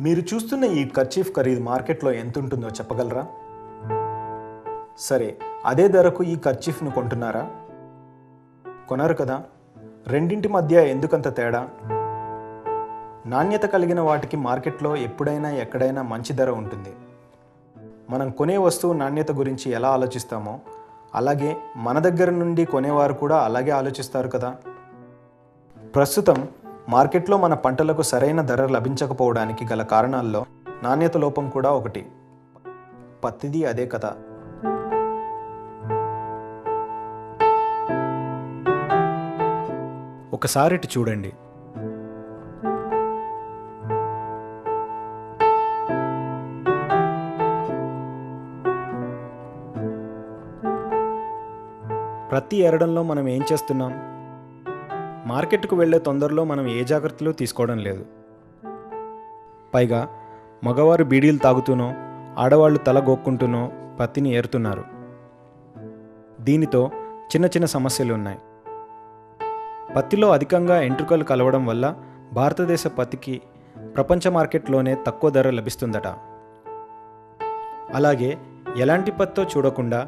మీరు చూస్తున్న ఈ కర్చీఫ్ ఖరీదు మార్కెట్లో ఎంత ఉంటుందో చెప్పగలరా? సరే, అదే ధరకు ఈ కర్చీఫ్ను కొంటున్నారా? కొనరు కదా. రెండింటి మధ్య ఎందుకంత తేడా? నాణ్యత కలిగిన వాటికి మార్కెట్లో ఎప్పుడైనా ఎక్కడైనా మంచి ధర ఉంటుంది. మనం కొనే వస్తువు నాణ్యత గురించి ఎలా ఆలోచిస్తామో అలాగే మన దగ్గర నుండి కొనేవారు కూడా అలాగే ఆలోచిస్తారు కదా. ప్రస్తుతం మార్కెట్లో మన పంటలకు సరైన ధర లభించకపోవడానికి గల కారణాల్లో నాణ్యత లోపం కూడా ఒకటి. పత్తిది అదే కథ. ఒకసారి ఇటు చూడండి. ప్రతి ఎరడంలో మనం ఏం చేస్తున్నాం? మార్కెట్కు వెళ్ళే తొందరలో మనం ఏ జాగ్రత్తలు తీసుకోవడం లేదు. పైగా మగవారు బీడీలు తాగుతూనో ఆడవాళ్ళు తల గోక్కుంటూనో పత్తిని ఏరుతున్నారు. దీనితో చిన్న చిన్న సమస్యలు ఉన్నాయి. పత్తిలో అధికంగా ఎంట్రుకలు కలవడం వల్ల భారతదేశ పత్తికి ప్రపంచ మార్కెట్లోనే తక్కువ ధర లభిస్తుందట. అలాగే ఎలాంటి పత్తో చూడకుండా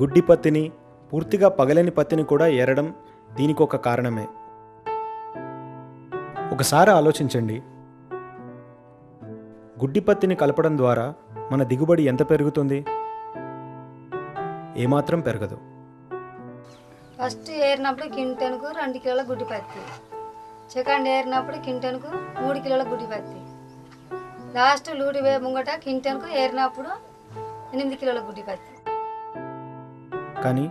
గుడ్డి పత్తిని, పూర్తిగా పగలని పత్తిని కూడా ఏరడం దీనికి ఒక కారణమే. ఒకసారి ఆలోచించండి. గుడ్డి పత్తిని కలపడం ద్వారా మన దిగుబడి ఎంత పెరుగుతుంది? ఏమాత్రం పెరగదు. ఫస్ట్ ఏరినప్పుడు కింటన్కు 2 కిలోల గుడ్డి పత్తి, సెకండ్ ఏరినప్పుడు కింటన్కు 3 కిలోల గుడ్డి పత్తి, లాస్ట్ లూడి ముంగట కింటన్కు ఏరినప్పుడు 8 కిలోల గుడ్డి పత్తి. కానీ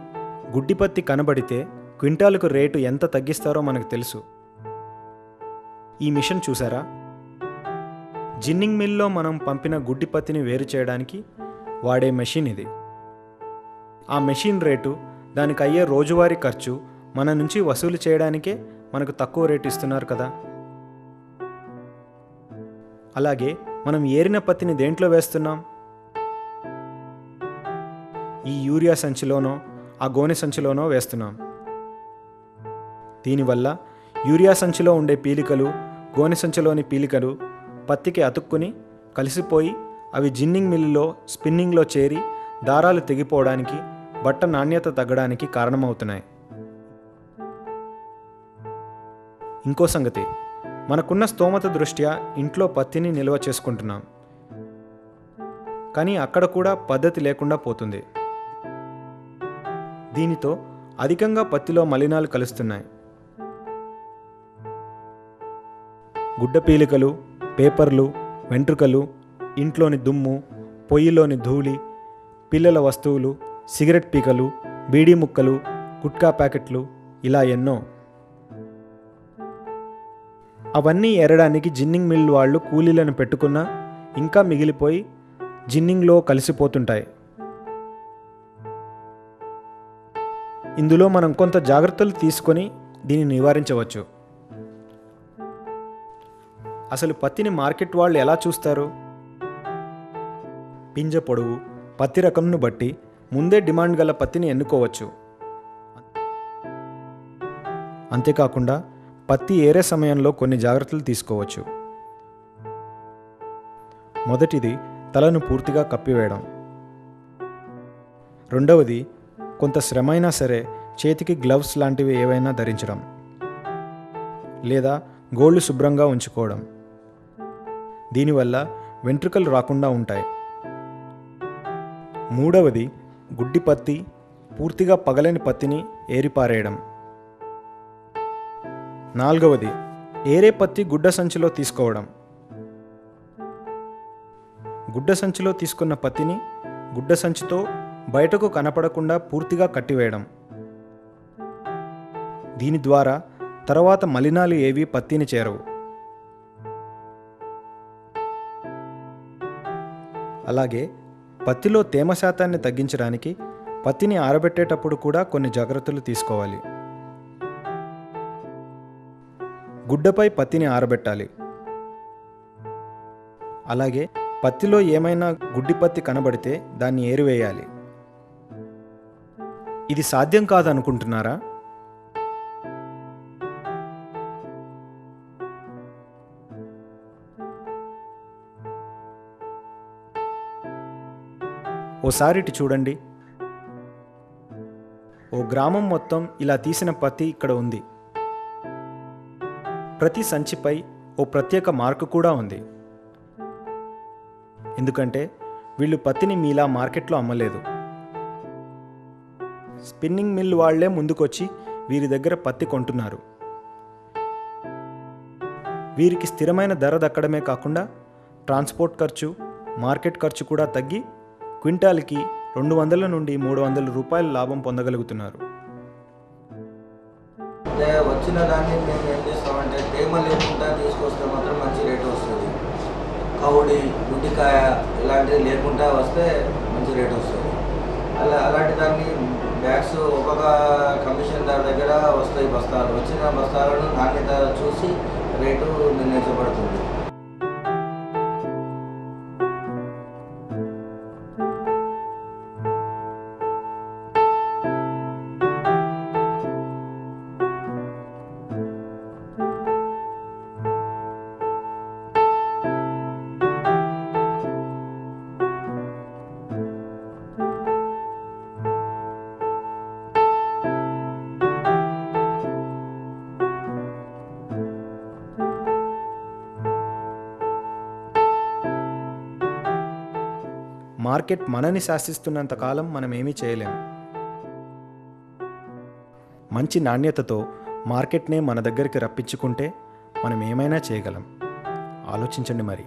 గుడ్డి పత్తి కనబడితే క్వింటాలకు రేటు ఎంత తగ్గిస్తారో మనకు తెలుసు. ఈ మిషన్ చూసారా? జిన్నింగ్ మిల్లో మనం పంపిన గుడ్డి పత్తిని వేరు చేయడానికి వాడే మెషిన్ ఇది. ఆ మెషిన్ రేటు, దానికి అయ్యే రోజువారీ ఖర్చు మన నుంచి వసూలు చేయడానికే మనకు తక్కువ రేటు ఇస్తున్నారు కదా. అలాగే మనం ఏరిన పత్తిని దేంట్లో వేస్తున్నాం? ఈ యూరియా సంచిలోనో ఆ గోనె సంచిలోనో వేస్తున్నాం. దీనివల్ల యూరియా సంచిలో ఉండే పీలికలు, గోనె సంచిలోని పీలికలు పత్తికి అతుక్కుని కలిసిపోయి అవి జిన్నింగ్ మిల్లులో స్పిన్నింగ్లో చేరి దారాలు తెగిపోవడానికి, బట్ట నాణ్యత తగ్గడానికి కారణమవుతున్నాయి. ఇంకో సంగతి, మనకున్న స్తోమత దృష్ట్యా ఇంట్లో పత్తిని నిల్వ చేసుకుంటున్నాం. కానీ అక్కడ కూడా పద్ధతి లేకుండా పోతుంది. దీనితో అధికంగా పత్తిలో మలినాలు కలుస్తున్నాయి. గుడ్డ పీలికలు, పేపర్లు, వెంట్రుకలు, ఇంట్లోని దుమ్ము, పొయ్యిలోని ధూళి, పిల్లల వస్తువులు, సిగరెట్ పీకలు, బీడీ ముక్కలు, గుట్కా ప్యాకెట్లు, ఇలా ఎన్నో. అవన్నీ ఏరడానికి జిన్నింగ్ మిల్ వాళ్ళు కూలీలను పెట్టుకున్నా ఇంకా మిగిలిపోయి జిన్నింగ్లో కలిసిపోతుంటాయి. ఇందులో మనం కొంత జాగ్రత్తలు తీసుకొని దీన్ని నివారించవచ్చు. అసలు పత్తిని మార్కెట్ వాళ్ళు ఎలా చూస్తారు? పింజ పొడవు, పత్తి రకంను బట్టి ముందే డిమాండ్ గల పత్తిని ఎన్నుకోవచ్చు. అంతేకాకుండా పత్తి ఏరే సమయంలో కొన్ని జాగ్రత్తలు తీసుకోవచ్చు. మొదటిది తలను పూర్తిగా కప్పివేయడం. రెండవది, కొంత శ్రమైనా సరే చేతికి గ్లవ్స్ లాంటివి ఏవైనా ధరించడం, లేదా గోళ్ళు శుభ్రంగా ఉంచుకోవడం. దీనివల్ల వెంట్రుకలు రాకుండా ఉంటాయి. మూడవది, గుడ్డి పత్తి, పూర్తిగా పగలని పత్తిని ఏరిపారేయడం. నాలుగవది, ఏరే పత్తి గుడ్డ సంచిలో తీసుకోవడం. గుడ్డ సంచిలో తీసుకున్న పత్తిని గుడ్డ సంచితో బయటకు కనపడకుండా పూర్తిగా కట్టివేయడం. దీని ద్వారా తర్వాత మలినాలు ఏవి పత్తిని చేరవు. అలాగే పత్తిలో తేమ శాతాన్ని తగ్గించడానికి పత్తిని ఆరబెట్టేటప్పుడు కూడా కొన్ని జాగ్రత్తలు తీసుకోవాలి. గుడ్డపై పత్తిని ఆరబెట్టాలి. అలాగే పత్తిలో ఏమైనా గుడ్డి పత్తి కనబడితే దాన్ని ఏరివేయాలి. ఇది సాధ్యం కాదనుకుంటున్నారా? ఓసారి ఇటు చూడండి. ఓ గ్రామం మొత్తం ఇలా తీసిన పత్తి ఇక్కడ ఉంది. ప్రతి సంచిపై ఓ ప్రత్యేక మార్కు కూడా ఉంది. ఎందుకంటే వీళ్ళు పత్తిని మీలా మార్కెట్లో అమ్మలేదు. స్పిన్నింగ్ మిల్ వాళ్లే ముందుకొచ్చి వీరి దగ్గర పత్తి కొంటున్నారు. వీరికి స్థిరమైన ధర దక్కడమే కాకుండా ట్రాన్స్పోర్ట్ ఖర్చు, మార్కెట్ ఖర్చు కూడా తగ్గి క్వింటాల్కి 200 నుండి 300 రూపాయల లాభం పొందగలుగుతున్నారు. వచ్చిన దాన్ని మేము ఏం చేస్తామంటే తేమ లేకుండా తీసుకొస్తే మాత్రం మంచి రేటు వస్తుంది. కౌడి, గుడ్డికాయ ఇలాంటివి లేకుండా వస్తే మంచి రేటు వస్తుంది. అలాంటి దాన్ని బ్యాగ్స్ ఒక్కొక్క కమిషన్ దారి దగ్గర వస్తాయి బస్తాలు. వచ్చిన బస్తాలను నాణ్యత చూసి రేటు నిర్ణయించబడుతుంది. మార్కెట్ మనని శాసిస్తున్నంత కాలం మనం ఏమీ చేయలేం. మంచి నాణ్యతతో మార్కెట్నే మన దగ్గరికి రప్పించుకుంటే మనం ఏమైనా చేయగలం. ఆలోచించండి మరి.